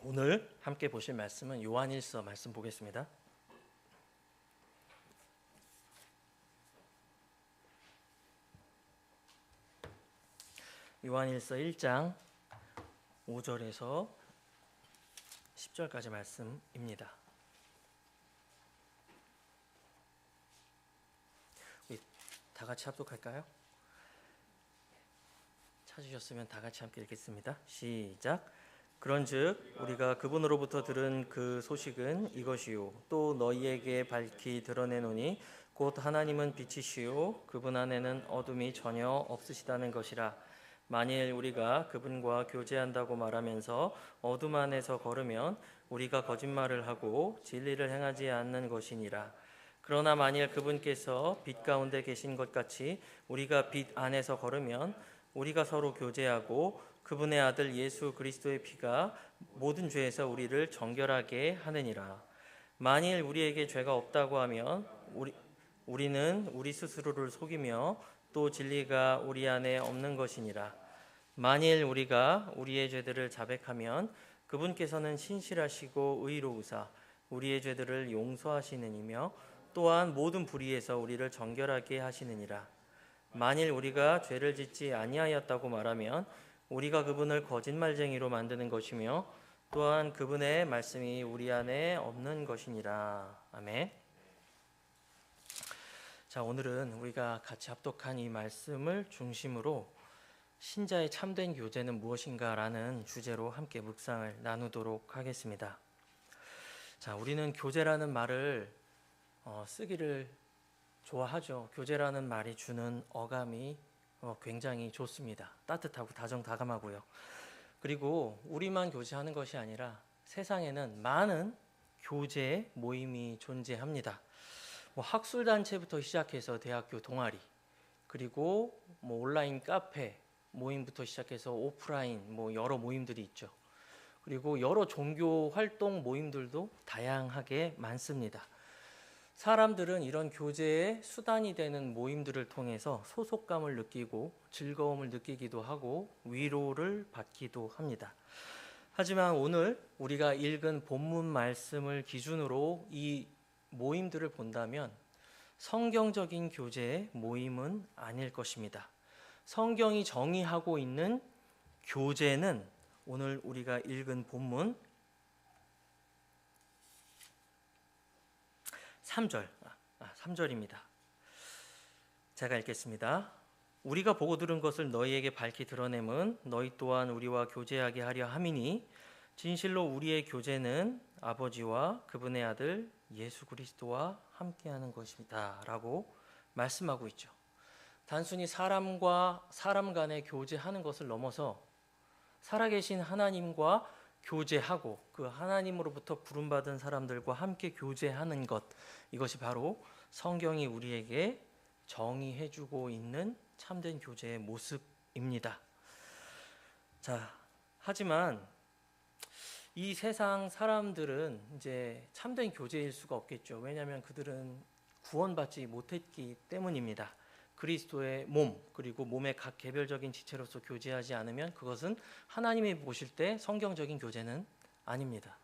오늘 함께 보실 말씀은 요한일서 말씀 보겠습니다. 요한일서 1장 5절에서 10절까지 말씀입니다. 우리 다 같이 합독할까요? 찾으셨으면 다 같이 함께 읽겠습니다. 시작. 그런즉 우리가 그분으로부터 들은 그 소식은 이것이요 또 너희에게 밝히 드러내노니 곧 하나님은 빛이시요 그분 안에는 어둠이 전혀 없으시다는 것이라. 만일 우리가 그분과 교제한다고 말하면서 어둠 안에서 걸으면 우리가 거짓말을 하고 진리를 행하지 않는 것이니라. 그러나 만일 그분께서 빛 가운데 계신 것 같이 우리가 빛 안에서 걸으면 우리가 서로 교제하고 그분의 아들 예수 그리스도의 피가 모든 죄에서 우리를 정결하게 하느니라. 만일 우리에게 죄가 없다고 하면 우리는 우리 스스로를 속이며 또 진리가 우리 안에 없는 것이니라. 만일 우리가 우리의 죄들을 자백하면 그분께서는 신실하시고 의로우사 우리의 죄들을 용서하시느니며 또한 모든 불의에서 우리를 정결하게 하시느니라. 만일 우리가 죄를 짓지 아니하였다고 말하면 우리가 그분을 거짓말쟁이로 만드는 것이며 또한 그분의 말씀이 우리 안에 없는 것이니라. 아멘. 자, 오늘은 우리가 같이 합독한 이 말씀을 중심으로 신자의 참된 교제는 무엇인가라는 주제로 함께 묵상을 나누도록 하겠습니다. 자, 우리는 교제라는 말을 쓰기를 좋아하죠. 교제라는 말이 주는 어감이 굉장히 좋습니다. 따뜻하고 다정다감하고요. 그리고 우리만 교제하는 것이 아니라 세상에는 많은 교제 모임이 존재합니다. 학술단체부터 시작해서 대학교 동아리, 그리고 온라인 카페 모임부터 시작해서 오프라인 여러 모임들이 있죠. 그리고 여러 종교 활동 모임들도 다양하게 많습니다. 사람들은 이런 교제의 수단이 되는 모임들을 통해서 소속감을 느끼고 즐거움을 느끼기도 하고 위로를 받기도 합니다. 하지만 오늘 우리가 읽은 본문 말씀을 기준으로 이 모임들을 본다면 성경적인 교제의 모임은 아닐 것입니다. 성경이 정의하고 있는 교제는 오늘 우리가 읽은 본문 3절입니다. 제가 읽겠습니다. 우리가 보고 들은 것을 너희에게 밝히 드러냄은 너희 또한 우리와 교제하게 하려 함이니 진실로 우리의 교제는 아버지와 그분의 아들 예수 그리스도와 함께하는 것입니다 라고 말씀하고 있죠. 단순히 사람과 사람 간에 교제하는 것을 넘어서 살아계신 하나님과 교제하고 그 하나님으로부터 부름받은 사람들과 함께 교제하는 것, 이것이 바로 성경이 우리에게 정의해주고 있는 참된 교제의 모습입니다. 자, 하지만 이 세상 사람들은 이제 참된 교제일 수가 없겠죠. 왜냐하면 그들은 구원받지 못했기 때문입니다. 그리스도의 몸, 그리고 몸의 각 개별적인 지체로서 교제하지 않으면 그것은 하나님이 보실 때 성경적인 교제는 아닙니다.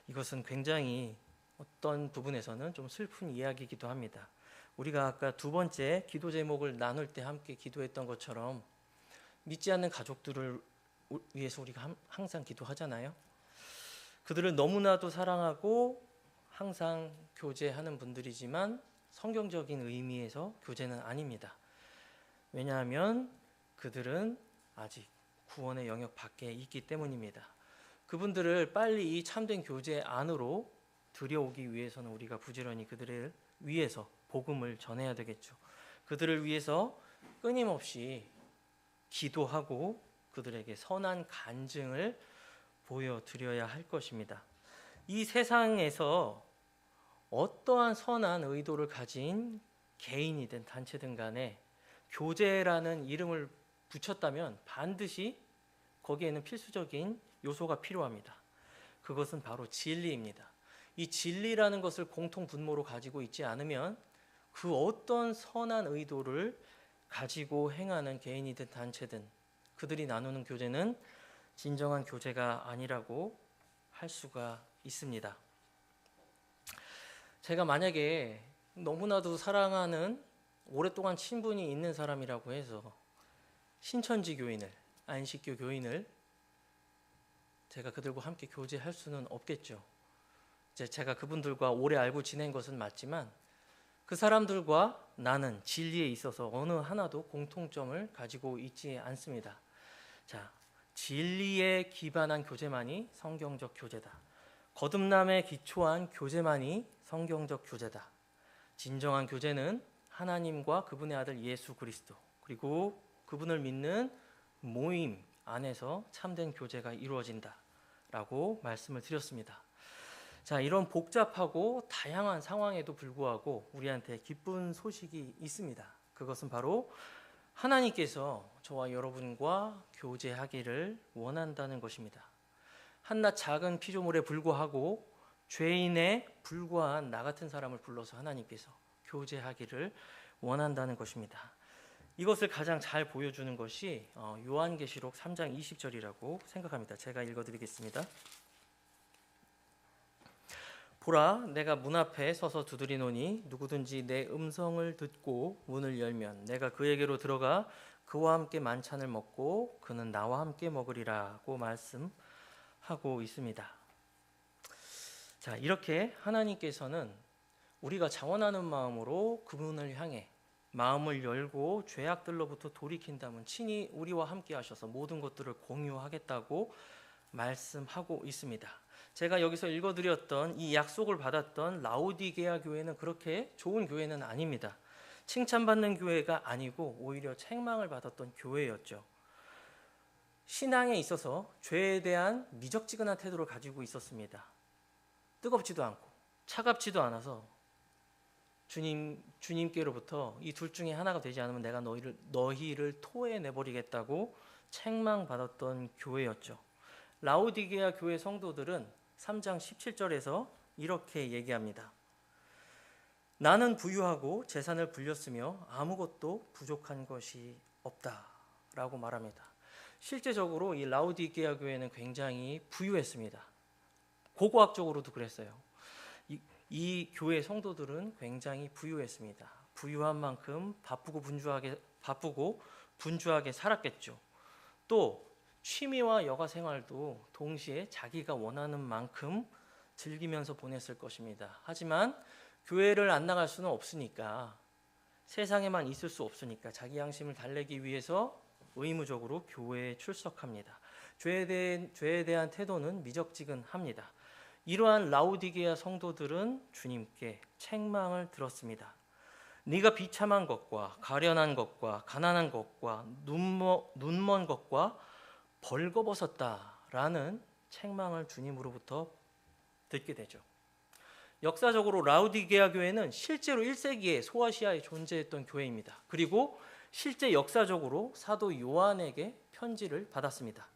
이것은 굉장히 어떤 부분에서는 좀 슬픈 이야기이기도 합니다. 우리가 아까 두 번째 기도 제목을 나눌 때 함께 기도했던 것처럼 믿지 않는 가족들을 위해서 우리가 항상 기도하잖아요. 그들을 너무나도 사랑하고 항상 교제하는 분들이지만 성경적인 의미에서 교제는 아닙니다. 왜냐하면 그들은 아직 구원의 영역 밖에 있기 때문입니다. 그분들을 빨리 이 참된 교제 안으로 들여오기 위해서는 우리가 부지런히 그들을 위해서 복음을 전해야 되겠죠. 그들을 위해서 끊임없이 기도하고 그들에게 선한 간증을 보여드려야 할 것입니다. 이 세상에서 어떠한 선한 의도를 가진 개인이든 단체든 간에 교제라는 이름을 붙였다면 반드시 거기에는 필수적인 요소가 필요합니다. 그것은 바로 진리입니다. 이 진리라는 것을 공통 분모로 가지고 있지 않으면 그 어떤 선한 의도를 가지고 행하는 개인이든 단체든 그들이 나누는 교제는 진정한 교제가 아니라고 할 수가 있습니다. 제가 만약에 너무나도 사랑하는 오랫동안 친분이 있는 사람이라고 해서 신천지 교인을, 안식교 교인을 제가 그들과 함께 교제할 수는 없겠죠. 이제 제가 그분들과 오래 알고 지낸 것은 맞지만 그 사람들과 나는 진리에 있어서 어느 하나도 공통점을 가지고 있지 않습니다. 자, 진리에 기반한 교제만이 성경적 교제다. 거듭남에 기초한 교제만이 성경적 교제다. 진정한 교제는 하나님과 그분의 아들 예수 그리스도 그리고 그분을 믿는 모임 안에서 참된 교제가 이루어진다라고 말씀을 드렸습니다. 자, 이런 복잡하고 다양한 상황에도 불구하고 우리한테 기쁜 소식이 있습니다. 그것은 바로 하나님께서 저와 여러분과 교제하기를 원한다는 것입니다. 한낱 작은 피조물에 불과하고 죄인에 불과한 나 같은 사람을 불러서 하나님께서 교제하기를 원한다는 것입니다. 이것을 가장 잘 보여주는 것이 요한계시록 3장 20절이라고 생각합니다. 제가 읽어드리겠습니다. 보라, 내가 문 앞에 서서 두드리노니 누구든지 내 음성을 듣고 문을 열면 내가 그에게로 들어가 그와 함께 만찬을 먹고 그는 나와 함께 먹으리라고 말씀하고 있습니다. 자, 이렇게 하나님께서는 우리가 자원하는 마음으로 그분을 향해 마음을 열고 죄악들로부터 돌이킨다면 친히 우리와 함께 하셔서 모든 것들을 공유하겠다고 말씀하고 있습니다. 제가 여기서 읽어드렸던 이 약속을 받았던 라오디게아 교회는 그렇게 좋은 교회는 아닙니다. 칭찬받는 교회가 아니고 오히려 책망을 받았던 교회였죠. 신앙에 있어서 죄에 대한 미적지근한 태도를 가지고 있었습니다. 뜨겁지도 않고 차갑지도 않아서 주님께로부터 이 둘 중에 하나가 되지 않으면 내가 너희를 토해내버리겠다고 책망받았던 교회였죠. 라오디게아 교회 성도들은 3장 17절에서 이렇게 얘기합니다. 나는 부유하고 재산을 불렸으며 아무것도 부족한 것이 없다라고 말합니다. 실제적으로 이 라오디게아 교회는 굉장히 부유했습니다. 고고학적으로도 그랬어요. 이 교회 성도들은 굉장히 부유했습니다. 부유한 만큼 바쁘고 분주하게 살았겠죠. 또 취미와 여가 생활도 동시에 자기가 원하는 만큼 즐기면서 보냈을 것입니다. 하지만 교회를 안 나갈 수는 없으니까, 세상에만 있을 수 없으니까 자기 양심을 달래기 위해서 의무적으로 교회에 출석합니다. 죄에 대한 태도는 미적지근합니다. 이러한 라오디게아 성도들은 주님께 책망을 들었습니다. 네가 비참한 것과 가련한 것과 가난한 것과 눈먼 것과 벌거벗었다라는 책망을 주님으로부터 듣게 되죠. 역사적으로 라오디게아 교회는 실제로 1세기에 소아시아에 존재했던 교회입니다. 그리고 실제 역사적으로 사도 요한에게 편지를 받았습니다.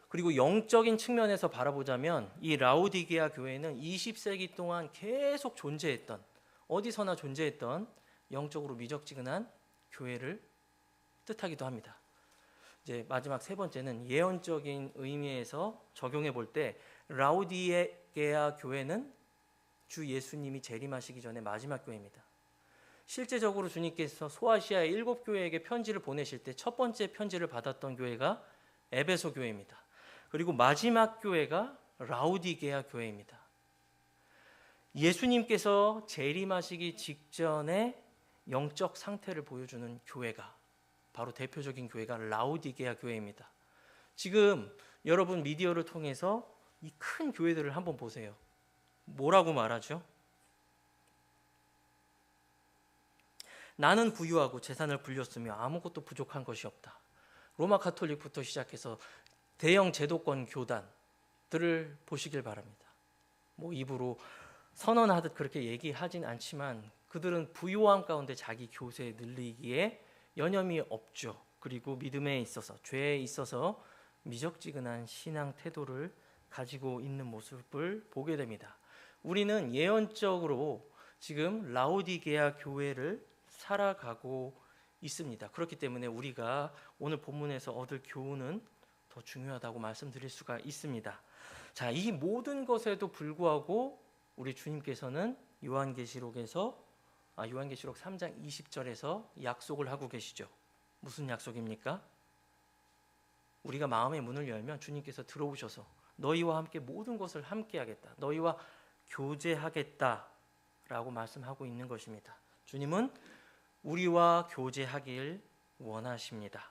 그리고 영적인 측면에서 바라보자면 이 라오디게아 교회는 20세기 동안 계속 존재했던, 어디서나 존재했던 영적으로 미적지근한 교회를 뜻하기도 합니다. 이제 마지막 세 번째는 예언적인 의미에서 적용해 볼 때 라오디게아 교회는 주 예수님이 재림하시기 전에 마지막 교회입니다. 실제적으로 주님께서 소아시아의 7교회에게 편지를 보내실 때 첫 번째 편지를 받았던 교회가 에베소 교회입니다. 그리고 마지막 교회가 라오디게아 교회입니다. 예수님께서 재림하시기 직전에 영적 상태를 보여주는 교회가, 바로 대표적인 교회가 라오디게아 교회입니다. 지금 여러분 미디어를 통해서 이 큰 교회들을 한번 보세요. 뭐라고 말하죠? 나는 부유하고 재산을 불렸으며 아무것도 부족한 것이 없다. 로마 가톨릭부터 시작해서 대형 제도권 교단들을 보시길 바랍니다. 뭐 입으로 선언하듯 그렇게 얘기하진 않지만 그들은 부유함 가운데 자기 교세에 늘리기에 여념이 없죠. 그리고 믿음에 있어서, 죄에 있어서 미적지근한 신앙 태도를 가지고 있는 모습을 보게 됩니다. 우리는 예언적으로 지금 라오디게아 교회를 살아가고 있습니다. 그렇기 때문에 우리가 오늘 본문에서 얻을 교훈은 더 중요하다고 말씀드릴 수가 있습니다. 자, 이 모든 것에도 불구하고 우리 주님께서는 요한계시록 3장 20절에서 약속을 하고 계시죠. 무슨 약속입니까? 우리가 마음의 문을 열면 주님께서 들어오셔서 너희와 함께 모든 것을 함께 하겠다. 너희와 교제하겠다라고 말씀하고 있는 것입니다. 주님은 우리와 교제하길 원하십니다.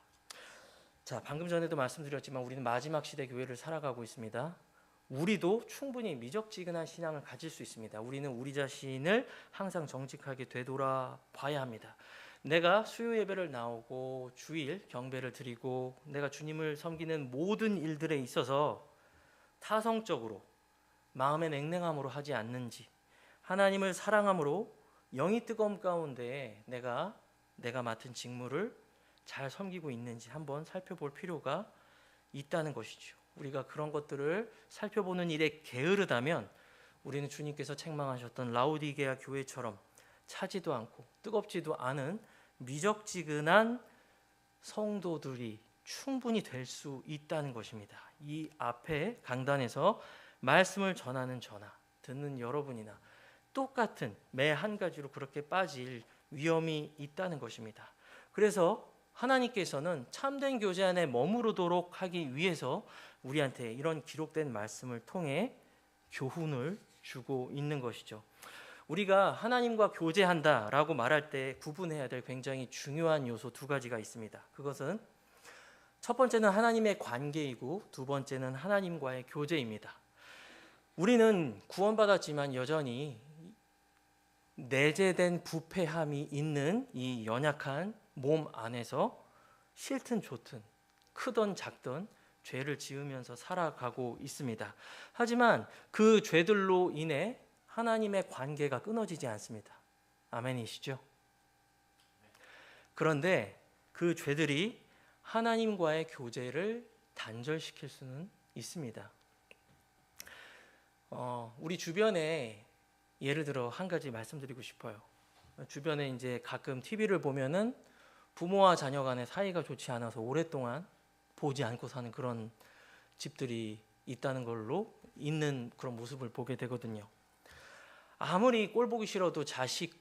자, 방금 전에도 말씀드렸지만 우리는 마지막 시대 교회를 살아가고 있습니다. 우리도 충분히 미적지근한 신앙을 가질 수 있습니다. 우리는 우리 자신을 항상 정직하게 되돌아봐야 합니다. 내가 수요 예배를 나오고 주일 경배를 드리고 내가 주님을 섬기는 모든 일들에 있어서 타성적으로 마음의 냉랭함으로 하지 않는지, 하나님을 사랑함으로 영이 뜨거움 가운데 내가 맡은 직무를 잘 섬기고 있는지 한번 살펴볼 필요가 있다는 것이죠. 우리가 그런 것들을 살펴보는 일에 게으르다면 우리는 주님께서 책망하셨던 라오디게아 교회처럼 차지도 않고 뜨겁지도 않은 미적지근한 성도들이 충분히 될 수 있다는 것입니다. 이 앞에 강단에서 말씀을 전하는 저나 듣는 여러분이나 똑같은 매 한 가지로 그렇게 빠질 위험이 있다는 것입니다. 그래서 하나님께서는 참된 교제 안에 머무르도록 하기 위해서 우리한테 이런 기록된 말씀을 통해 교훈을 주고 있는 것이죠. 우리가 하나님과 교제한다라고 말할 때 구분해야 될 굉장히 중요한 요소 두 가지가 있습니다. 그것은 첫 번째는 하나님의 관계이고 두 번째는 하나님과의 교제입니다. 우리는 구원받았지만 여전히 내재된 부패함이 있는 이 연약한 몸 안에서 싫든 좋든 크든 작든 죄를 지으면서 살아가고 있습니다. 하지만 그 죄들로 인해 하나님의 관계가 끊어지지 않습니다. 아멘이시죠? 그런데 그 죄들이 하나님과의 교제를 단절시킬 수는 있습니다. 우리 주변에 예를 들어 한 가지 말씀드리고 싶어요. 주변에 이제 가끔 TV를 보면은 부모와 자녀 간의 사이가 좋지 않아서 오랫동안 보지 않고 사는 그런 집들이 있다는 걸로 있는 그런 모습을 보게 되거든요. 아무리 꼴 보기 싫어서 자식을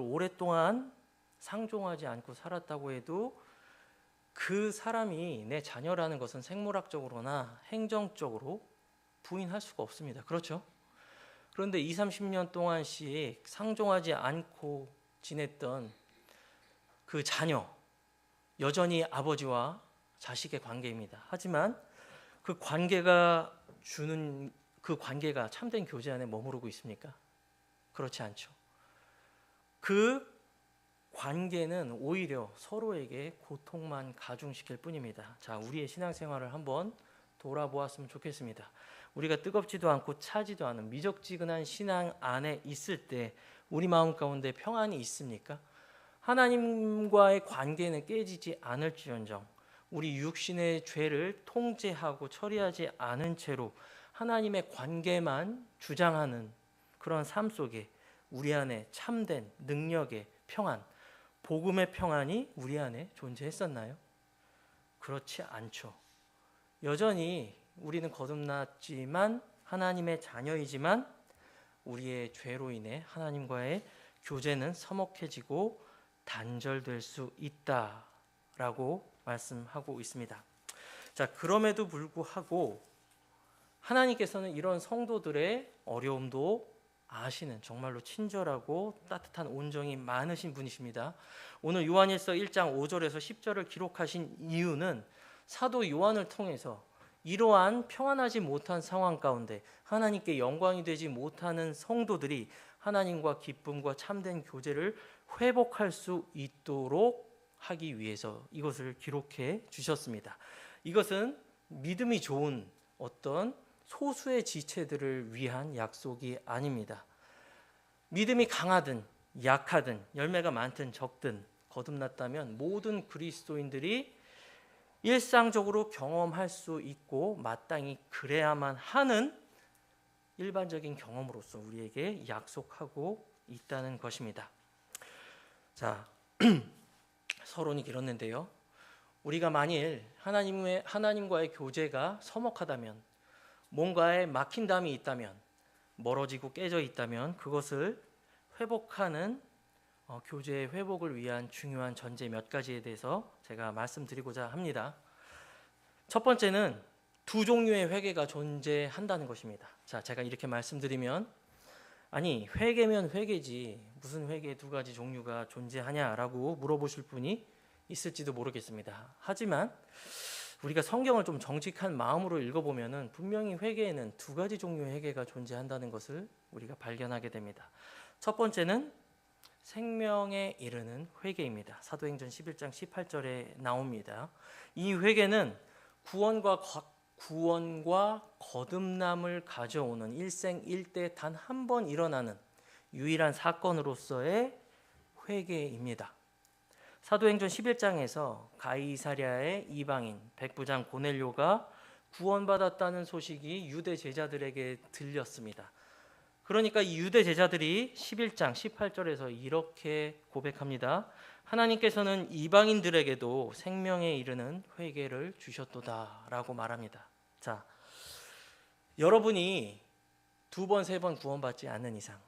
오랫동안 상종하지 않고 살았다고 해도 그 사람이 내 자녀라는 것은 생물학적으로나 행정적으로 부인할 수가 없습니다. 그렇죠? 그런데 20, 30년 동안씩 상종하지 않고 지냈던 그 자녀, 여전히 아버지와 자식의 관계입니다. 하지만 그 관계가 참된 교제 안에 머무르고 있습니까? 그렇지 않죠. 그 관계는 오히려 서로에게 고통만 가중시킬 뿐입니다. 자, 우리의 신앙생활을 한번 돌아보았으면 좋겠습니다. 우리가 뜨겁지도 않고 차지도 않은 미적지근한 신앙 안에 있을 때 우리 마음 가운데 평안이 있습니까? 하나님과의 관계는 깨지지 않을지언정 우리 육신의 죄를 통제하고 처리하지 않은 채로 하나님의 관계만 주장하는 그런 삶 속에 우리 안에 참된 능력의 평안, 복음의 평안이 우리 안에 존재했었나요? 그렇지 않죠. 여전히 우리는 거듭났지만 하나님의 자녀이지만 우리의 죄로 인해 하나님과의 교제는 서먹해지고 단절될 수 있다라고 말씀하고 있습니다. 자, 그럼에도 불구하고 하나님께서는 이런 성도들의 어려움도 아시는 정말로 친절하고 따뜻한 온정이 많으신 분이십니다. 오늘 요한일서 1장 5절에서 10절을 기록하신 이유는 사도 요한을 통해서 이러한 평안하지 못한 상황 가운데 하나님께 영광이 되지 못하는 성도들이 하나님과 기쁨과 참된 교제를 회복할 수 있도록 하기 위해서 이것을 기록해 주셨습니다. 이것은 믿음이 좋은 어떤 소수의 지체들을 위한 약속이 아닙니다. 믿음이 강하든 약하든 열매가 많든 적든 거듭났다면 모든 그리스도인들이 일상적으로 경험할 수 있고 마땅히 그래야만 하는 일반적인 경험으로서 우리에게 약속하고 있다는 것입니다. 자, 서론이 길었는데요. 우리가 만일 하나님과의 교제가 서먹하다면, 뭔가에 막힌 담이 있다면, 멀어지고 깨져 있다면 그것을 회복하는 교제의 회복을 위한 중요한 전제 몇 가지에 대해서 제가 말씀드리고자 합니다. 첫 번째는 두 종류의 회개가 존재한다는 것입니다. 자, 제가 이렇게 말씀드리면 아니 회개면 회개지 무슨 회개 두 가지 종류가 존재하냐라고 물어보실 분이 있을지도 모르겠습니다. 하지만 우리가 성경을 좀 정직한 마음으로 읽어보면은 분명히 회개에는 두 가지 종류의 회개가 존재한다는 것을 우리가 발견하게 됩니다. 첫 번째는 생명에 이르는 회개입니다. 사도행전 11장 18절에 나옵니다. 이 회개는 구원과 거듭남을 가져오는 일생일대 단 한 번 일어나는 유일한 사건으로서의 회개입니다. 사도행전 11장에서 가이사랴의 이방인 백부장 고넬료가 구원받았다는 소식이 유대 제자들에게 들렸습니다. 그러니까 이 유대 제자들이 11장 18절에서 이렇게 고백합니다. 하나님께서는 이방인들에게도 생명에 이르는 회개를 주셨도다 라고 말합니다. 자, 여러분이 두 번, 세 번 구원받지 않는 이상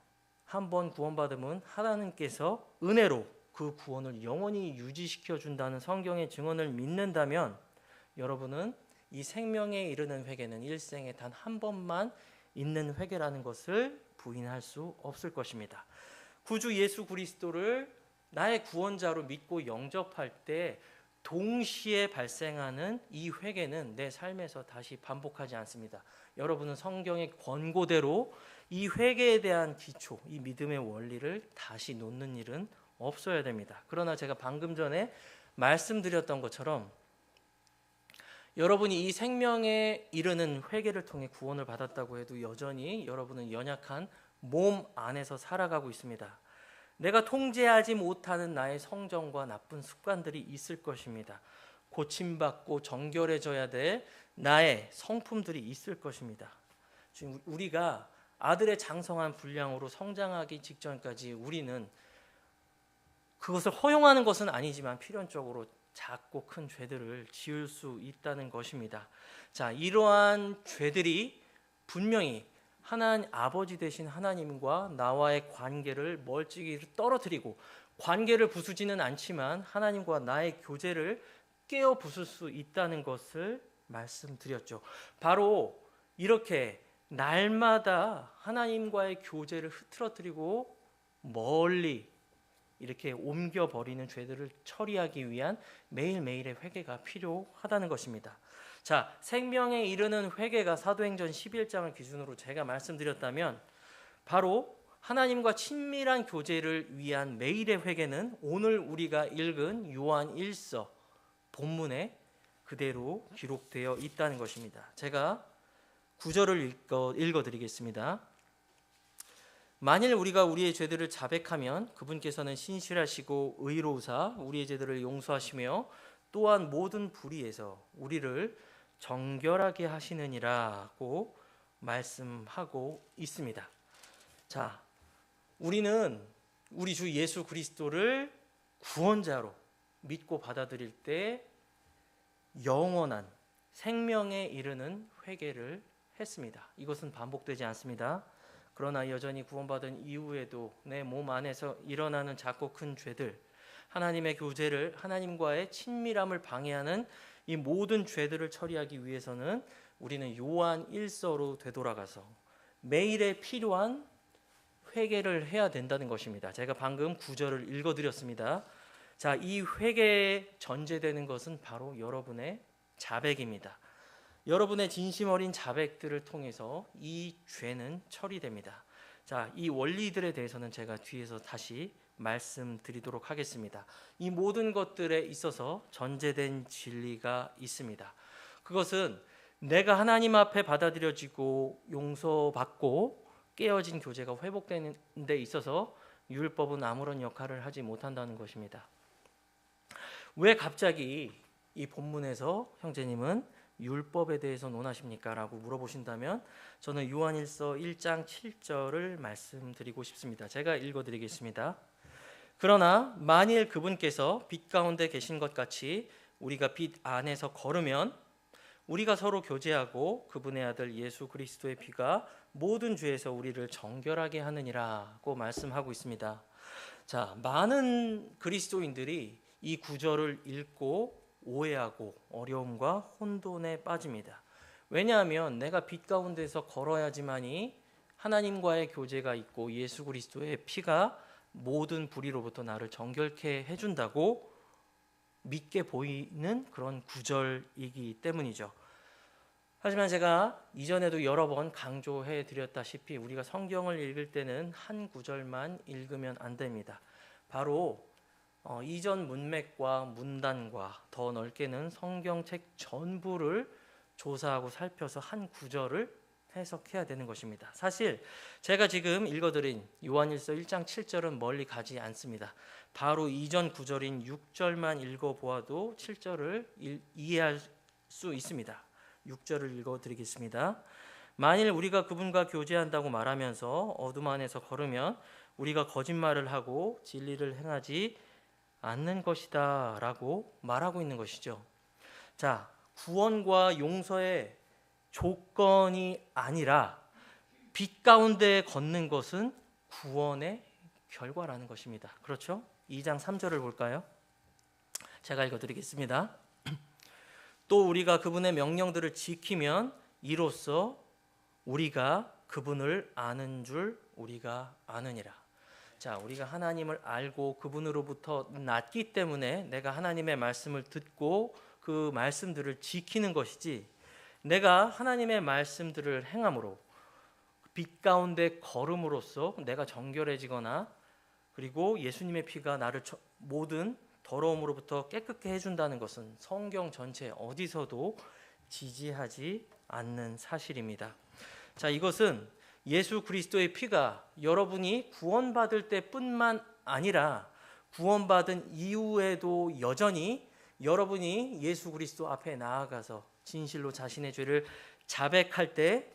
한 번 구원받으면 하나님께서 은혜로 그 구원을 영원히 유지시켜 준다는 성경의 증언을 믿는다면 여러분은 이 생명에 이르는 회개는 일생에 단 한 번만 있는 회개라는 것을 부인할 수 없을 것입니다. 구주 예수 그리스도를 나의 구원자로 믿고 영접할 때 동시에 발생하는 이 회개는 내 삶에서 다시 반복하지 않습니다. 여러분은 성경의 권고대로 이 회개에 대한 기초, 이 믿음의 원리를 다시 놓는 일은 없어야 됩니다. 그러나 제가 방금 전에 말씀드렸던 것처럼 여러분이 이 생명에 이르는 회개를 통해 구원을 받았다고 해도 여전히 여러분은 연약한 몸 안에서 살아가고 있습니다. 내가 통제하지 못하는 나의 성정과 나쁜 습관들이 있을 것입니다. 고침받고 정결해져야 될 나의 성품들이 있을 것입니다. 지금 우리가 아들의 장성한 분량으로 성장하기 직전까지 우리는 그것을 허용하는 것은 아니지만 필연적으로 작고 큰 죄들을 지을 수 있다는 것입니다. 자, 이러한 죄들이 분명히 하나님 아버지 되신 하나님과 나와의 관계를 멀찍이 떨어뜨리고 관계를 부수지는 않지만 하나님과 나의 교제를 깨어 부술 수 있다는 것을 말씀드렸죠. 바로 이렇게 날마다 하나님과의 교제를 흐트러뜨리고 멀리 이렇게 옮겨버리는 죄들을 처리하기 위한 매일매일의 회개가 필요하다는 것입니다. 자, 생명에 이르는 회개가 사도행전 11장을 기준으로 제가 말씀드렸다면 바로 하나님과 친밀한 교제를 위한 매일의 회개는 오늘 우리가 읽은 요한 1서 본문에 그대로 기록되어 있다는 것입니다. 제가 구절을 읽어드리겠습니다. 만일 우리가 우리의 죄들을 자백하면 그분께서는 신실하시고 의로우사 우리의 죄들을 용서하시며 또한 모든 불의에서 우리를 정결하게 하시느니라고 말씀하고 있습니다. 자, 우리는 우리 주 예수 그리스도를 구원자로 믿고 받아들일 때 영원한 생명에 이르는 회개를 했습니다. 이것은 반복되지 않습니다. 그러나 여전히 구원받은 이후에도 내 몸 안에서 일어나는 작고 큰 죄들, 하나님의 교제를, 하나님과의 친밀함을 방해하는 이 모든 죄들을 처리하기 위해서는 우리는 요한 1서로 되돌아가서 매일에 필요한 회개를 해야 된다는 것입니다. 제가 방금 구절을 읽어드렸습니다. 자, 이 회개에 전제되는 것은 바로 여러분의 자백입니다. 여러분의 진심 어린 자백들을 통해서 이 죄는 처리됩니다. 자, 이 원리들에 대해서는 제가 뒤에서 다시 말씀드리도록 하겠습니다. 이 모든 것들에 있어서 전제된 진리가 있습니다. 그것은 내가 하나님 앞에 받아들여지고 용서받고 깨어진 교제가 회복되는 데 있어서 율법은 아무런 역할을 하지 못한다는 것입니다. 왜 갑자기 이 본문에서 형제님은 율법에 대해서 논하십니까? 라고 물어보신다면 저는 요한일서 1장 7절을 말씀드리고 싶습니다. 제가 읽어드리겠습니다. 그러나 만일 그분께서 빛 가운데 계신 것 같이 우리가 빛 안에서 걸으면 우리가 서로 교제하고 그분의 아들 예수 그리스도의 피가 모든 죄에서 우리를 정결하게 하느니라고 말씀하고 있습니다. 자, 많은 그리스도인들이 이 구절을 읽고 오해하고 어려움과 혼돈에 빠집니다. 왜냐하면 내가 빛 가운데서 걸어야지만이 하나님과의 교제가 있고 예수 그리스도의 피가 모든 불의로부터 나를 정결케 해준다고 믿게 보이는 그런 구절이기 때문이죠. 하지만 제가 이전에도 여러 번 강조해 드렸다시피 우리가 성경을 읽을 때는 한 구절만 읽으면 안 됩니다. 바로 이전 문맥과 문단과 더 넓게는 성경책 전부를 조사하고 살펴서 한 구절을 해석해야 되는 것입니다. 사실 제가 지금 읽어드린 요한일서 1장 7절은 멀리 가지 않습니다. 바로 이전 구절인 6절만 읽어보아도 7절을 이해할 수 있습니다. 6절을 읽어드리겠습니다. 만일 우리가 그분과 교제한다고 말하면서 어둠 안에서 걸으면 우리가 거짓말을 하고 진리를 행하지 않는 것이다 라고 말하고 있는 것이죠. 자, 구원과 용서의 조건이 아니라 빛 가운데 걷는 것은 구원의 결과라는 것입니다. 그렇죠? 2장 3절을 볼까요? 제가 읽어드리겠습니다. 또 우리가 그분의 명령들을 지키면 이로써 우리가 그분을 아는 줄 우리가 아느니라. 자, 우리가 하나님을 알고 그분으로부터 났기 때문에 내가 하나님의 말씀을 듣고 그 말씀들을 지키는 것이지, 내가 하나님의 말씀들을 행함으로 빛 가운데 걸음으로써 내가 정결해지거나 그리고 예수님의 피가 나를 모든 더러움으로부터 깨끗게 해준다는 것은 성경 전체 어디서도 지지하지 않는 사실입니다. 자, 이것은 예수 그리스도의 피가 여러분이 구원받을 때뿐만 아니라 구원받은 이후에도 여전히 여러분이 예수 그리스도 앞에 나아가서 진실로 자신의 죄를 자백할 때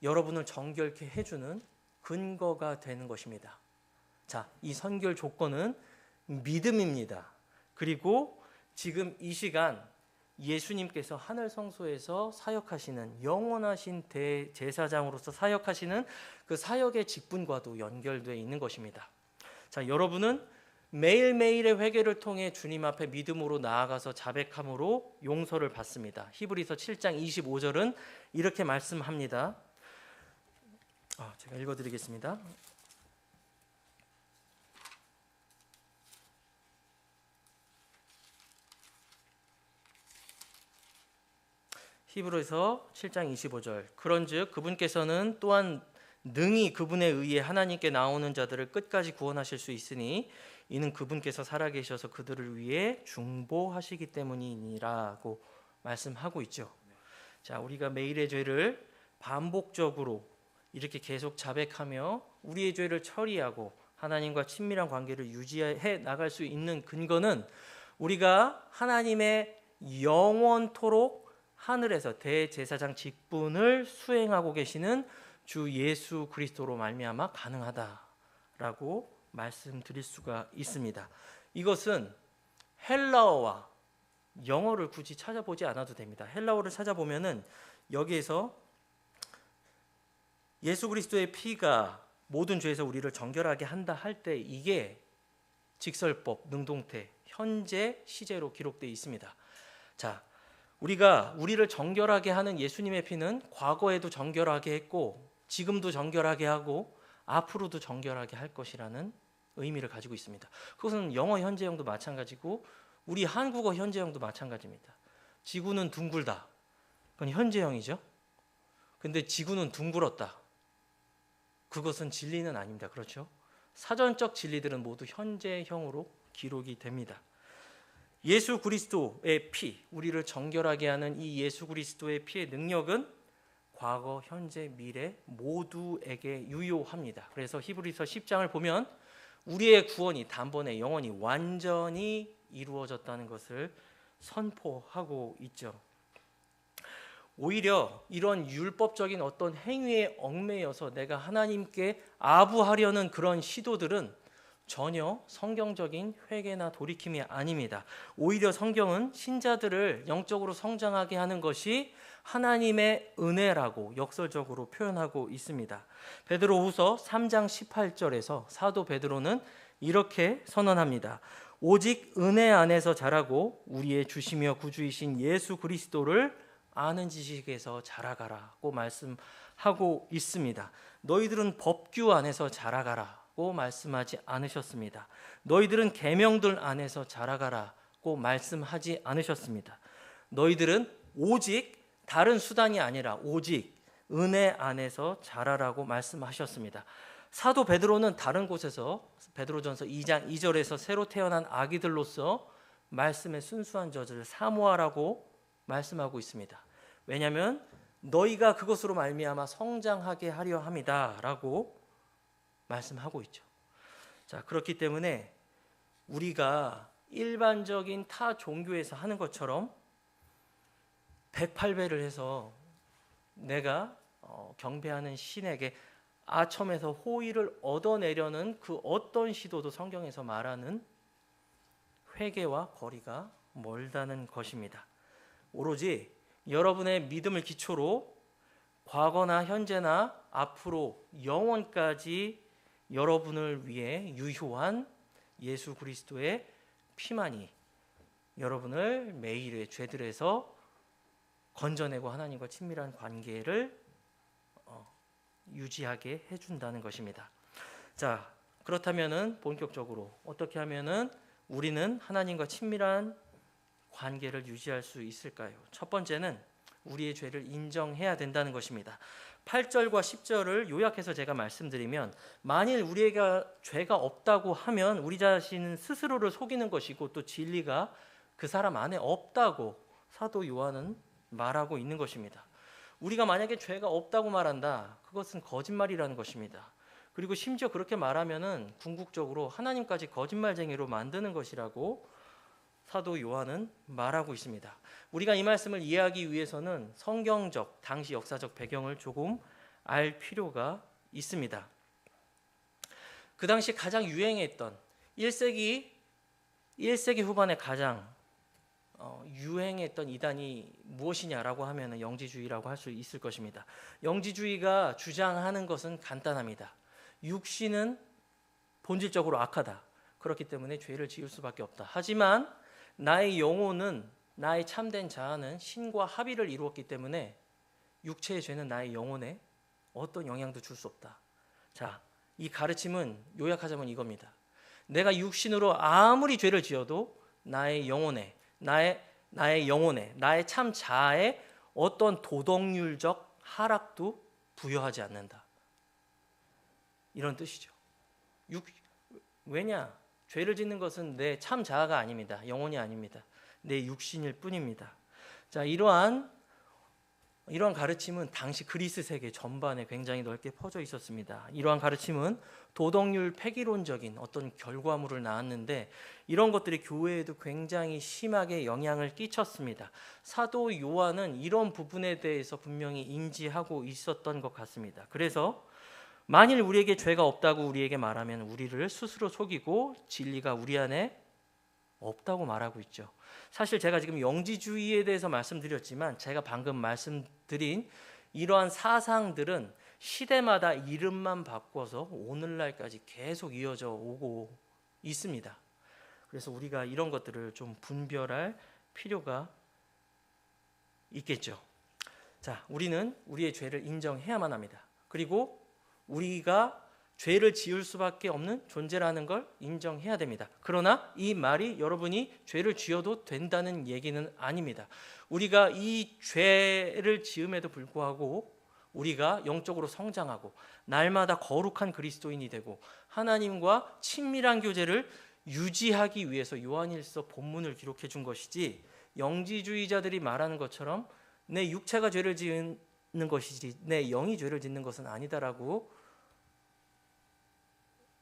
여러분을 정결케 해주는 근거가 되는 것입니다. 자, 이 선결 조건은 믿음입니다. 그리고 지금 이 시간 예수님께서 하늘 성소에서 사역하시는 영원하신 대제사장으로서 사역하시는 그 사역의 직분과도 연결되어 있는 것입니다. 자, 여러분은 매일매일의 회개를 통해 주님 앞에 믿음으로 나아가서 자백함으로 용서를 받습니다. 히브리서 7장 25절은 이렇게 말씀합니다. 제가 읽어드리겠습니다. 히브리서 7장 25절. 그런즉 그분께서는 또한 능히 그분에 의해 하나님께 나오는 자들을 끝까지 구원하실 수 있으니 이는 그분께서 살아계셔서 그들을 위해 중보하시기 때문이니라고 말씀하고 있죠. 자, 우리가 매일의 죄를 반복적으로 이렇게 계속 자백하며 우리의 죄를 처리하고 하나님과 친밀한 관계를 유지해 나갈 수 있는 근거는 우리가 하나님의 영원토록 하늘에서 대제사장 직분을 수행하고 계시는 주 예수 그리스도로 말미암아 가능하다라고 말씀드릴 수가 있습니다. 이것은 헬라어와 영어를 굳이 찾아보지 않아도 됩니다. 헬라어를 찾아보면은 여기에서 예수 그리스도의 피가 모든 죄에서 우리를 정결하게 한다 할 때 이게 직설법, 능동태, 현재 시제로 기록되어 있습니다. 자, 우리가 우리를 정결하게 하는 예수님의 피는 과거에도 정결하게 했고 지금도 정결하게 하고 앞으로도 정결하게 할 것이라는 의미를 가지고 있습니다. 그것은 영어 현재형도 마찬가지고 우리 한국어 현재형도 마찬가지입니다. 지구는 둥글다. 그건 현재형이죠. 근데 지구는 둥글었다. 그것은 진리는 아닙니다. 그렇죠? 사전적 진리들은 모두 현재형으로 기록이 됩니다. 예수 그리스도의 피, 우리를 정결하게 하는 이 예수 그리스도의 피의 능력은 과거, 현재, 미래 모두에게 유효합니다. 그래서 히브리서 10장을 보면 우리의 구원이 단번에 영원히 완전히 이루어졌다는 것을 선포하고 있죠. 오히려 이런 율법적인 어떤 행위에 얽매여서 내가 하나님께 아부하려는 그런 시도들은 전혀 성경적인 회개나 돌이킴이 아닙니다. 오히려 성경은 신자들을 영적으로 성장하게 하는 것이 하나님의 은혜라고 역설적으로 표현하고 있습니다. 베드로후서 3장 18절에서 사도 베드로는 이렇게 선언합니다. 오직 은혜 안에서 자라고 우리의 주시며 구주이신 예수 그리스도를 아는 지식에서 자라가라고 말씀하고 있습니다. 너희들은 법규 안에서 자라가라고 말씀하지 않으셨습니다. 너희들은 계명들 안에서 자라가라고 말씀하지 않으셨습니다. 너희들은 오직 다른 수단이 아니라 오직 은혜 안에서 자라라고 말씀하셨습니다. 사도 베드로는 다른 곳에서 베드로전서 2장 2절에서 새로 태어난 아기들로서 말씀의 순수한 젖을 사모하라고 말씀하고 있습니다. 왜냐하면 너희가 그것으로 말미암아 성장하게 하려 함이다라고 말씀하고 있죠. 자, 그렇기 때문에 우리가 일반적인 타 종교에서 하는 것처럼 108배를 해서 내가 경배하는 신에게 아첨에서 호의를 얻어내려는 그 어떤 시도도 성경에서 말하는 회개와 거리가 멀다는 것입니다. 오로지 여러분의 믿음을 기초로 과거나 현재나 앞으로 영원까지 여러분을 위해 유효한 예수 그리스도의 피만이 여러분을 매일의 죄들에서 건져내고 하나님과 친밀한 관계를 유지하게 해준다는 것입니다. 자, 그렇다면은 본격적으로 어떻게 하면은 우리는 하나님과 친밀한 관계를 유지할 수 있을까요? 첫 번째는 우리의 죄를 인정해야 된다는 것입니다. 8절과 10절을 요약해서 제가 말씀드리면, 만일 우리에게 죄가 없다고 하면 우리 자신은 스스로를 속이는 것이고 또 진리가 그 사람 안에 없다고 사도 요한은 말하고 있는 것입니다. 우리가 만약에 죄가 없다고 말한다, 그것은 거짓말이라는 것입니다. 그리고 심지어 그렇게 말하면은 궁극적으로 하나님까지 거짓말쟁이로 만드는 것이라고 사도 요한은 말하고 있습니다. 우리가 이 말씀을 이해하기 위해서는 성경적, 당시 역사적 배경을 조금 알 필요가 있습니다. 그 당시 가장 유행했던 1세기 후반에 가장 유행했던 이단이 무엇이냐라고 하면 영지주의라고 할 수 있을 것입니다. 영지주의가 주장하는 것은 간단합니다. 육신은 본질적으로 악하다. 그렇기 때문에 죄를 지을 수밖에 없다. 하지만 나의 영혼은, 나의 참된 자아는 신과 합의를 이루었기 때문에 육체의 죄는 나의 영혼에 어떤 영향도 줄 수 없다. 자, 이 가르침은 요약하자면 이겁니다. 내가 육신으로 아무리 죄를 지어도 나의 영혼에, 나의 참 자아에 어떤 도덕률적 하락도 부여하지 않는다. 이런 뜻이죠. 왜냐? 죄를 짓는 것은 내 참 자아가 아닙니다. 영혼이 아닙니다. 내 육신일 뿐입니다. 자, 이러한 가르침은 당시 그리스 세계 전반에 굉장히 넓게 퍼져 있었습니다. 이러한 가르침은 도덕률 폐기론적인 어떤 결과물을 낳았는데 이런 것들이 교회에도 굉장히 심하게 영향을 끼쳤습니다. 사도 요한은 이런 부분에 대해서 분명히 인지하고 있었던 것 같습니다. 그래서 만일 우리에게 죄가 없다고 우리에게 말하면 우리를 스스로 속이고 진리가 우리 안에 없다고 말하고 있죠. 사실 제가 지금 영지주의에 대해서 말씀드렸지만 제가 방금 말씀드린 이러한 사상들은 시대마다 이름만 바꿔서 오늘날까지 계속 이어져 오고 있습니다. 그래서 우리가 이런 것들을 좀 분별할 필요가 있겠죠. 자, 우리는 우리의 죄를 인정해야만 합니다. 그리고 우리가 죄를 지을 수밖에 없는 존재라는 걸 인정해야 됩니다. 그러나 이 말이 여러분이 죄를 지어도 된다는 얘기는 아닙니다. 우리가 이 죄를 지음에도 불구하고 우리가 영적으로 성장하고 날마다 거룩한 그리스도인이 되고 하나님과 친밀한 교제를 유지하기 위해서 요한일서 본문을 기록해 준 것이지, 영지주의자들이 말하는 것처럼 내 육체가 죄를 짓는 것이지 내 영이 죄를 짓는 것은 아니다라고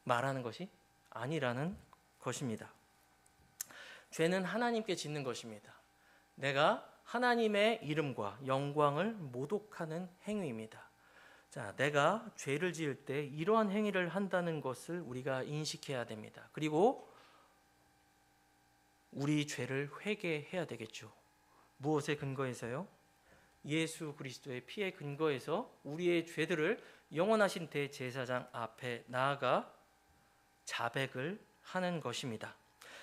말하는 것이 아니라는 것입니다. 죄는 하나님께 짓는 것입니다. 내가 하나님의 이름과 영광을 모독하는 행위입니다. 자, 내가 죄를 지을 때 이러한 행위를 한다는 것을 우리가 인식해야 됩니다. 그리고 우리 죄를 회개해야 되겠죠. 무엇에 근거해서요? 예수 그리스도의 피에 근거해서 우리의 죄들을 영원하신 대제사장 앞에 나아가 자백을 하는 것입니다.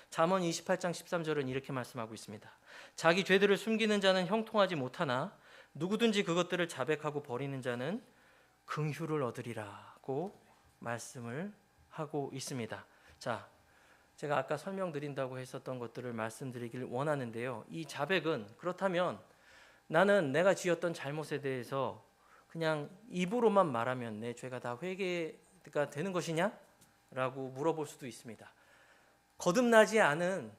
잠언 28장 13절은 이렇게 말씀하고 있습니다. 자기 죄들을 숨기는 자는 형통하지 못하나 누구든지 그것들을 자백하고 버리는 자는 긍휼을 얻으리라고 말씀을 하고 있습니다. 자, 제가 아까 설명드린다고 했었던 것들을 말씀드리길 원하는데요. 이 자백은 그렇다면 나는 내가 지었던 잘못에 대해서 그냥 입으로만 말하면 내 죄가 다 회개가 되는 것이냐? 라고 물어볼 수도 있습니다. 거듭나지 않은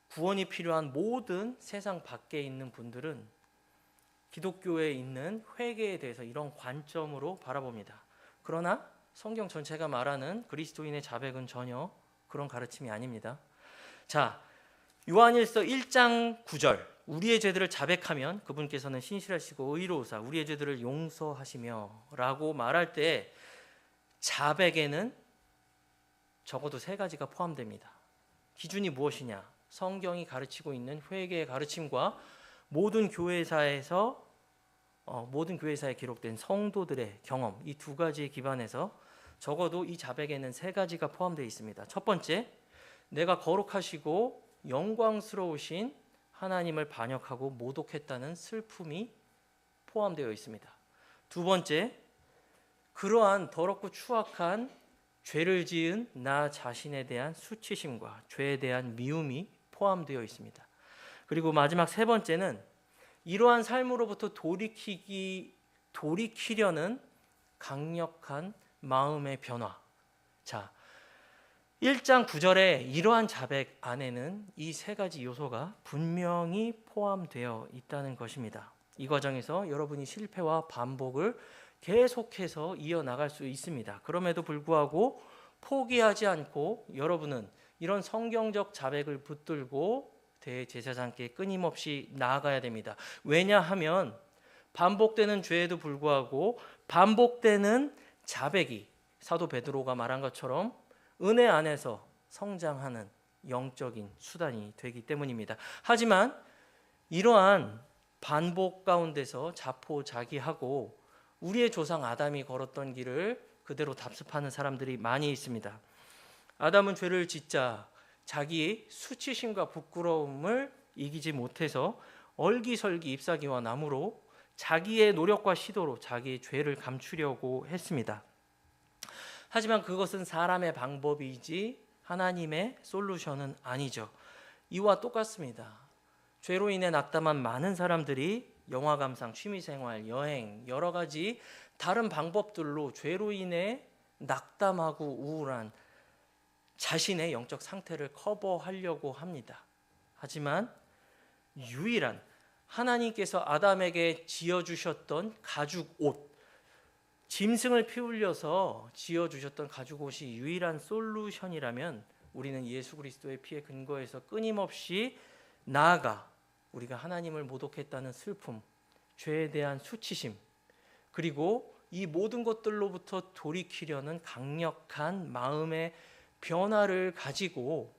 구원이 필요한 모든 세상 밖에 있는 분들은 기독교에 있는 회개에 대해서 이런 관점으로 바라봅니다. 그러나 성경 전체가 말하는 그리스도인의 자백은 전혀 그런 가르침이 아닙니다. 자, 요한일서 1장 9절 우리의 죄들을 자백하면 그분께서는 신실하시고 의로우사 우리의 죄들을 용서하시며 라고 말할 때 자백에는 적어도 세 가지가 포함됩니다. 기준이 무엇이냐? 성경이 가르치고 있는 회개의 가르침과 모든 교회사에 기록된 성도들의 경험, 이 두 가지에 기반해서 적어도 이 자백에는 세 가지가 포함되어 있습니다. 첫 번째, 내가 거룩하시고 영광스러우신 하나님을 반역하고 모독했다는 슬픔이 포함되어 있습니다. 두 번째, 그러한 더럽고 추악한 죄를 지은 나 자신에 대한 수치심과 죄에 대한 미움이 포함되어 있습니다. 그리고 마지막 세 번째는 이러한 삶으로부터 돌이키려는 강력한 마음의 변화. 자, 1장 9절에 이러한 자백 안에는 이 세 가지 요소가 분명히 포함되어 있다는 것입니다. 이 과정에서 여러분이 실패와 반복을 계속해서 이어나갈 수 있습니다. 그럼에도 불구하고 포기하지 않고 여러분은 이런 성경적 자백을 붙들고 대제사장께 끊임없이 나아가야 됩니다. 왜냐하면 반복되는 죄에도 불구하고 반복되는 자백이 사도 베드로가 말한 것처럼 은혜 안에서 성장하는 영적인 수단이 되기 때문입니다. 하지만 이러한 반복 가운데서 자포자기하고 우리의 조상 아담이 걸었던 길을 그대로 답습하는 사람들이 많이 있습니다. 아담은 죄를 짓자 자기의 수치심과 부끄러움을 이기지 못해서 얼기설기 잎사귀와 나무로 자기의 노력과 시도로 자기의 죄를 감추려고 했습니다. 하지만 그것은 사람의 방법이지 하나님의 솔루션은 아니죠. 이와 똑같습니다. 죄로 인해 낙담한 많은 사람들이 영화 감상, 취미생활, 여행, 여러 가지 다른 방법들로 죄로 인해 낙담하고 우울한 자신의 영적 상태를 커버하려고 합니다. 하지만 유일한 하나님께서 아담에게 지어주셨던 가죽 옷, 짐승을 피 흘려서 지어주셨던 가죽 옷이 유일한 솔루션이라면 우리는 예수 그리스도의 피에 근거해서 끊임없이 나아가 우리가 하나님을 모독했다는 슬픔, 죄에 대한 수치심, 그리고 이 모든 것들로부터 돌이키려는 강력한 마음의 변화를 가지고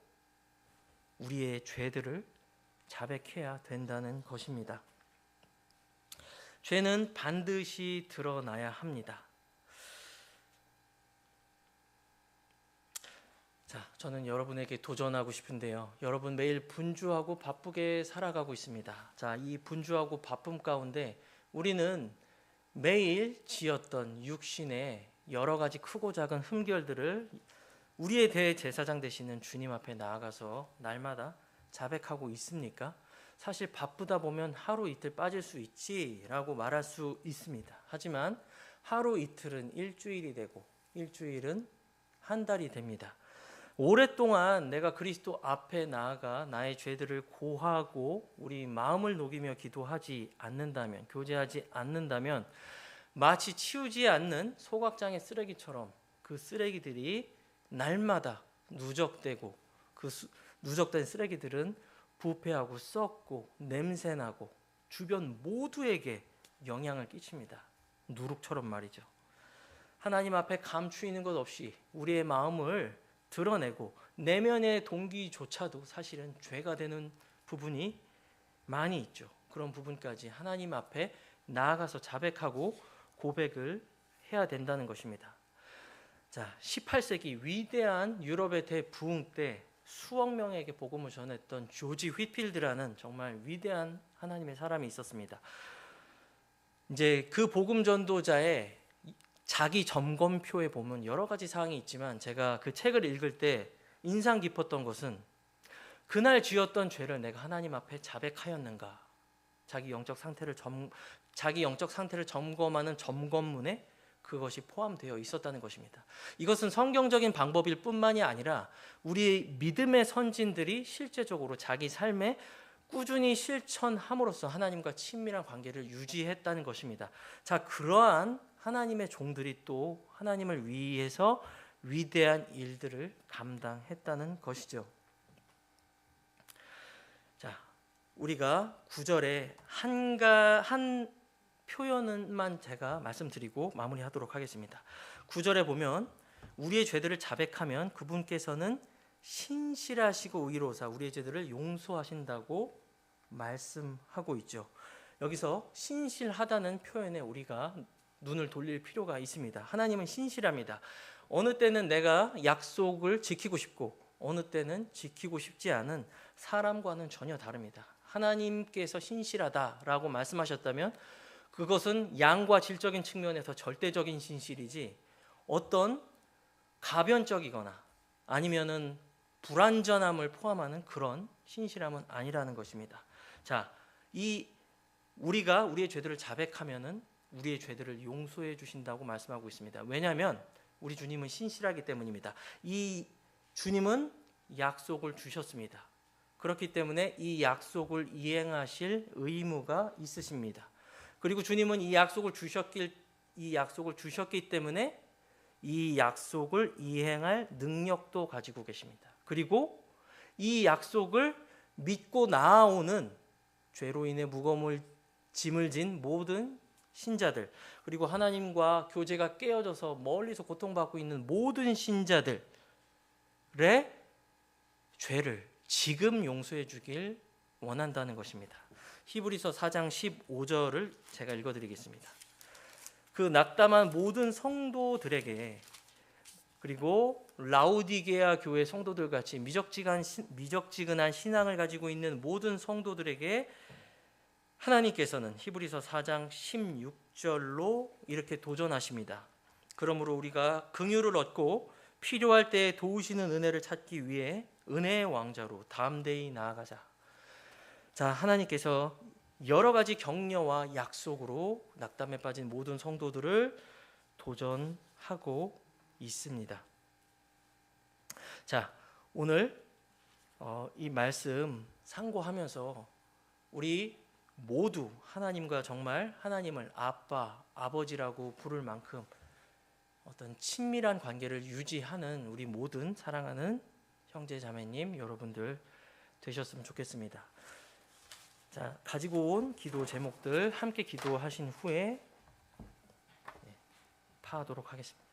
우리의 죄들을 자백해야 된다는 것입니다. 죄는 반드시 드러나야 합니다. 자, 저는 여러분에게 도전하고 싶은데요. 여러분 매일 분주하고 바쁘게 살아가고 있습니다. 자, 이 분주하고 바쁨 가운데 우리는 매일 지었던 육신의 여러 가지 크고 작은 흠결들을 우리의 대제사장 되시는 주님 앞에 나아가서 날마다 자백하고 있습니까? 사실 바쁘다 보면 하루 이틀 빠질 수 있지라고 말할 수 있습니다. 하지만 하루 이틀은 일주일이 되고 일주일은 한 달이 됩니다. 오랫동안 내가 그리스도 앞에 나아가 나의 죄들을 고하고 우리 마음을 녹이며 기도하지 않는다면, 교제하지 않는다면 마치 치우지 않는 소각장의 쓰레기처럼 그 쓰레기들이 날마다 누적되고 그 누적된 쓰레기들은 부패하고 썩고 냄새나고 주변 모두에게 영향을 끼칩니다. 누룩처럼 말이죠. 하나님 앞에 감추이는 것 없이 우리의 마음을 드러내고 내면의 동기조차도 사실은 죄가 되는 부분이 많이 있죠. 그런 부분까지 하나님 앞에 나아가서 자백하고 고백을 해야 된다는 것입니다. 자, 18세기 위대한 유럽의 대부흥 때 수억 명에게 복음을 전했던 조지 휘필드라는 정말 위대한 하나님의 사람이 있었습니다. 이제 그 복음 전도자의 자기 점검표에 보면 여러 가지 사항이 있지만 제가 그 책을 읽을 때 인상 깊었던 것은 그날 지었던 죄를 내가 하나님 앞에 자백하였는가, 자기 영적 상태를 점검하는 점검문에 그것이 포함되어 있었다는 것입니다. 이것은 성경적인 방법일 뿐만이 아니라 우리 믿음의 선진들이 실제적으로 자기 삶에 꾸준히 실천함으로써 하나님과 친밀한 관계를 유지했다는 것입니다. 자, 그러한 하나님의 종들이 또 하나님을 위해서 위대한 일들을 감당했다는 것이죠. 자, 우리가 9절에 한 표현만 제가 말씀드리고 마무리하도록 하겠습니다. 9절에 보면 우리의 죄들을 자백하면 그분께서는 신실하시고 의로우사 우리의 죄들을 용서하신다고 말씀하고 있죠. 여기서 신실하다는 표현에 우리가 눈을 돌릴 필요가 있습니다. 하나님은 신실합니다. 어느 때는 내가 약속을 지키고 싶고 어느 때는 지키고 싶지 않은 사람과는 전혀 다릅니다. 하나님께서 신실하다라고 말씀하셨다면 그것은 양과 질적인 측면에서 절대적인 신실이지 어떤 가변적이거나 아니면은 불완전함을 포함하는 그런 신실함은 아니라는 것입니다. 자, 우리가 우리의 죄들을 자백하면은 우리의 죄들을 용서해 주신다고 말씀하고 있습니다. 왜냐하면 우리 주님은 신실하기 때문입니다. 이 주님은 약속을 주셨습니다. 그렇기 때문에 이 약속을 이행하실 의무가 있으십니다. 그리고 주님은 이 약속을 주셨기 때문에 이 약속을 이행할 능력도 가지고 계십니다. 그리고 이 약속을 믿고 나아오는 죄로 인해 무거운 짐을 진 모든 신자들, 그리고 하나님과 교제가 깨어져서 멀리서 고통받고 있는 모든 신자들의 죄를 지금 용서해 주길 원한다는 것입니다. 히브리서 4장 15절을 제가 읽어드리겠습니다. 그 낙담한 모든 성도들에게 그리고 라우디게아 교회 성도들 같이 미적지근한 신앙을 가지고 있는 모든 성도들에게 하나님께서는 히브리서 4장 16절로 이렇게 도전하십니다. 그러므로 우리가 긍휼을 얻고 필요할 때에 도우시는 은혜를 찾기 위해 은혜의 왕자로 담대히 나아가자. 자, 하나님께서 여러 가지 격려와 약속으로 낙담에 빠진 모든 성도들을 도전하고 있습니다. 자, 오늘 이 말씀 상고하면서 우리 모두 하나님과 정말 하나님을 아빠, 아버지라고 부를 만큼 어떤 친밀한 관계를 유지하는 우리 모든 사랑하는 형제 자매님 여러분들 되셨으면 좋겠습니다. 자, 가지고 온 기도 제목들 함께 기도하신 후에 파하도록 하겠습니다.